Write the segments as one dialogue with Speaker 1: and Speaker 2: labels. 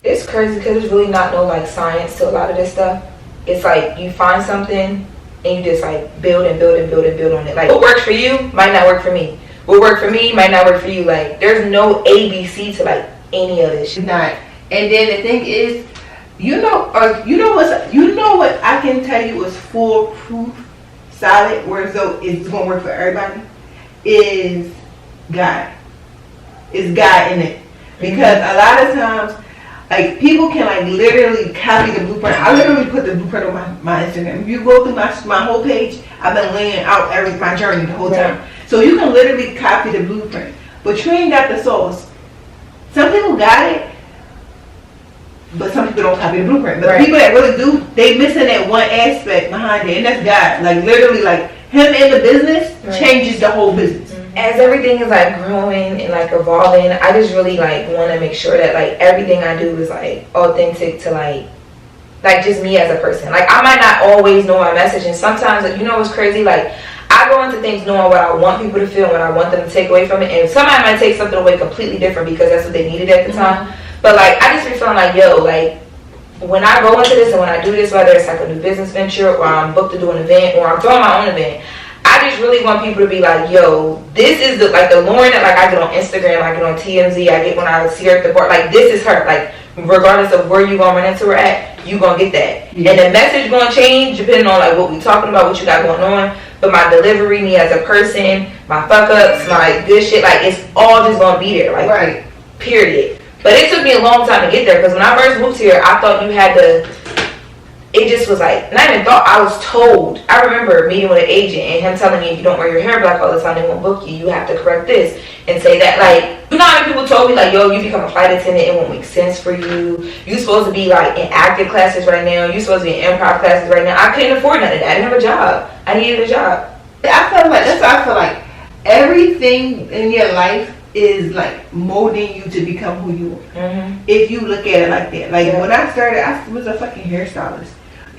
Speaker 1: It's crazy because there's really not no like science to a lot of this stuff. It's like you find something and you just like build and build and build and build on it. Like what works for you might not work for me. What worked for me might not work for you. Like there's no ABC to like any of this shit.
Speaker 2: Not. And then the thing is, you know what I can tell you is foolproof, solid, where so it's gonna work for everybody, is God. It's God in it. Because a lot of times, like people can like literally copy the blueprint. I literally put the blueprint on my Instagram. If you go through my whole page, I've been laying out my journey the whole time. So you can literally copy the blueprint, but you ain't got the sauce. Some people got it, but some people don't copy the blueprint. But the people that really do, they missing that one aspect behind it, and that's God. Like literally, like him in the business changes the whole business.
Speaker 1: As everything is like growing and like evolving, I just really like want to make sure that like everything I do is like authentic to like just me as a person. Like I might not always know my message, and sometimes like, you know what's crazy, like I go into things knowing what I want people to feel and what I want them to take away from it, and somebody might take something away completely different because that's what they needed at the time. But like I just be feeling like, yo, like when I go into this and when I do this, whether it's like a new business venture or I'm booked to do an event or I'm throwing my own event, I just really want people to be like, yo, this is the Loren that like I get on Instagram, I get on TMZ, I get when I see her at the bar. Like this is her. Like regardless of where you gonna run into her at, you gonna get that. And the message gonna change depending on like what we talking about, what you got going on. But my delivery, me as a person, my fuck ups, my good shit, like it's all just gonna be there. Like period. But it took me a long time to get there because when I first moved here, I thought you had to. It just was like, and I even thought, I was told. I remember meeting with an agent and him telling me if you don't wear your hair black all the time, they won't book you. You have to correct this and say that. Like, you know how many people told me like, yo, you become a flight attendant, it won't make sense for you. You supposed to be like in acting classes right now. You supposed to be in improv classes right now. I couldn't afford none of that. I didn't have a job. I needed a job.
Speaker 2: I feel like that's why I feel like everything in your life is like molding you to become who you are. If you look at it like that. Like when I started, I was a fucking hairstylist.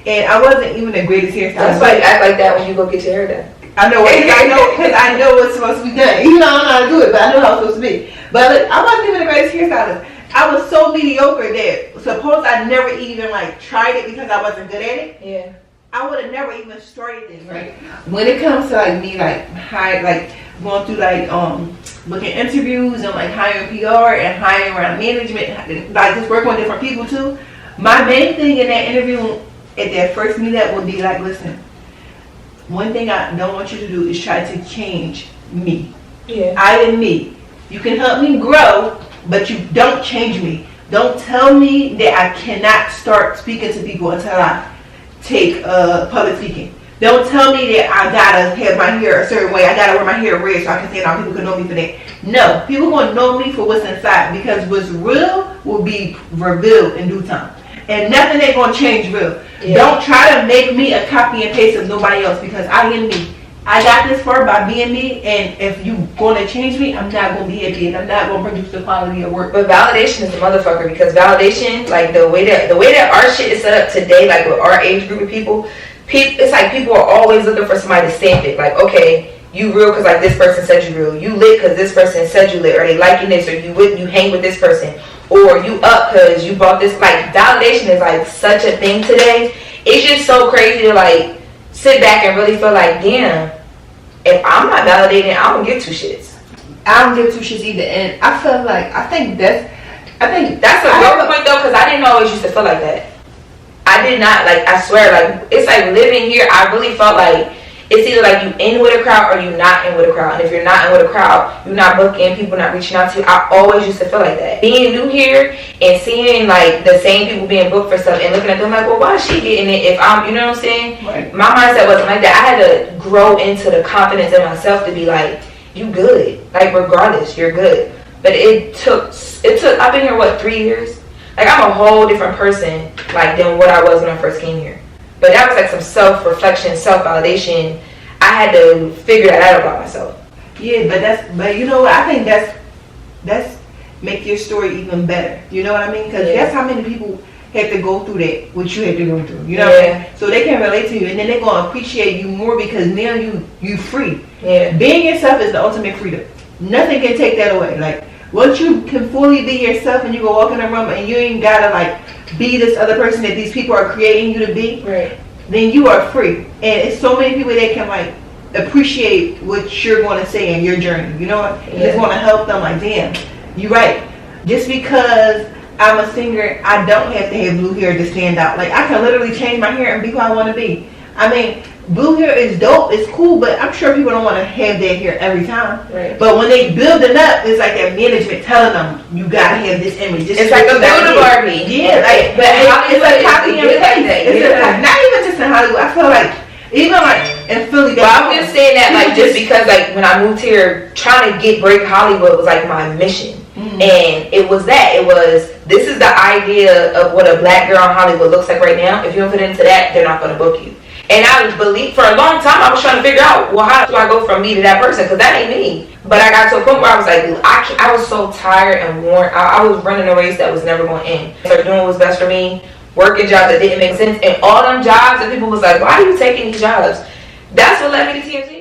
Speaker 2: And I wasn't even the greatest hairstylist.
Speaker 1: That's why you act like that when you go get your hair done.
Speaker 2: I know, because I know what's supposed to be done. Even though I don't know how to do it, but I know how it's supposed to be. But look, I wasn't even the greatest hairstylist. I was so mediocre that suppose I never even like tried it because I wasn't good at it.
Speaker 1: Yeah.
Speaker 2: I would have never even started this. Right. When it comes to like me like going through like booking interviews and like hiring PR and hiring around management, like just working with different people too. My main thing in that interview at that first meetup would be like, listen, one thing I don't want you to do is try to change me.
Speaker 1: Yeah.
Speaker 2: I am me. You can help me grow, but you don't change me. Don't tell me that I cannot start speaking to people until I take public speaking. Don't tell me that I gotta have my hair a certain way. I gotta wear my hair red so I can stand out. People can know me for that. No, people gonna know me for what's inside because what's real will be revealed in due time. And nothing ain't gonna change real. Yeah. Don't try to make me a copy and paste of nobody else because I am me. I got this far by being me, and if you gonna change me, I'm not gonna be happy and I'm not gonna produce the quality of work.
Speaker 1: But validation is the motherfucker because validation, like the way that our shit is set up today, like with our age group of people, it's like people are always looking for somebody to stamp it. Like, okay, you real because like this person said you real. You lit because this person said you lit, or they liking this, or you hang with this person. Or you up because you bought this. Like validation is like such a thing today. It's just so crazy to like sit back and really feel like, damn, if I'm not validating, I don't give two shits.
Speaker 2: I don't give two shits either. And I think that's
Speaker 1: a real point though, because I didn't always used to feel like that. I did not, like, I swear, like, it's like living here, I really felt like it's either like you in with a crowd or you not in with a crowd. And if you're not in with a crowd, you're not booking, people not reaching out to you. I always used to feel like that. Being new here and seeing like the same people being booked for stuff and looking at them like, well, why is she getting it if I'm, you know what I'm saying?
Speaker 2: Right.
Speaker 1: My mindset wasn't like that. I had to grow into the confidence in myself to be like, you good. Like regardless, you're good. But it took, I've been here, 3 years? Like I'm a whole different person like than what I was when I first came here. But that was like some self-reflection, self-validation. I had to figure that out about myself.
Speaker 2: Yeah, but you know what? I think that's make your story even better. You know what I mean? Because that's how many people have to go through that, what you had to go through. You know what I mean? So they can relate to you, and then they're gonna appreciate you more because now you free.
Speaker 1: Yeah.
Speaker 2: Being yourself is the ultimate freedom. Nothing can take that away. Like Once you can fully be yourself and you can walk in a room and you ain't gotta like be this other person that these people are creating you to be,
Speaker 1: right,
Speaker 2: then you are free. And it's so many people that can like appreciate what you're going to say in your journey. You know what? You just want to help them. Like, damn, you're right. Just because I'm a singer, I don't have to have blue hair to stand out. Like, I can literally change my hair and be who I want to be. I mean, blue hair is dope, it's cool, but I'm sure people don't want to have that hair every time.
Speaker 1: right.
Speaker 2: But when they build it up, it's like that management telling them, you gotta have this image. This
Speaker 1: It's like a builder Barbie.
Speaker 2: Yeah, like,
Speaker 1: but
Speaker 2: it's like copy and paste.
Speaker 1: Yeah.
Speaker 2: Not even just in Hollywood. I feel like, even like in Philly.
Speaker 1: But I'm just saying that, like, just because, like, when I moved here, trying to break Hollywood was like my mission. And it was this is the idea of what a black girl in Hollywood looks like right now. If you don't fit into that, they're not going to book you. And I believe, for a long time, I was trying to figure out, well, how do I go from me to that person? Because that ain't me. But I got to a point where I was like, I was so tired and worn. I was running a race that was never going to end. I started doing what was best for me, working jobs that didn't make sense. And all them jobs, and people was like, why are you taking these jobs? That's what led me to TMZ.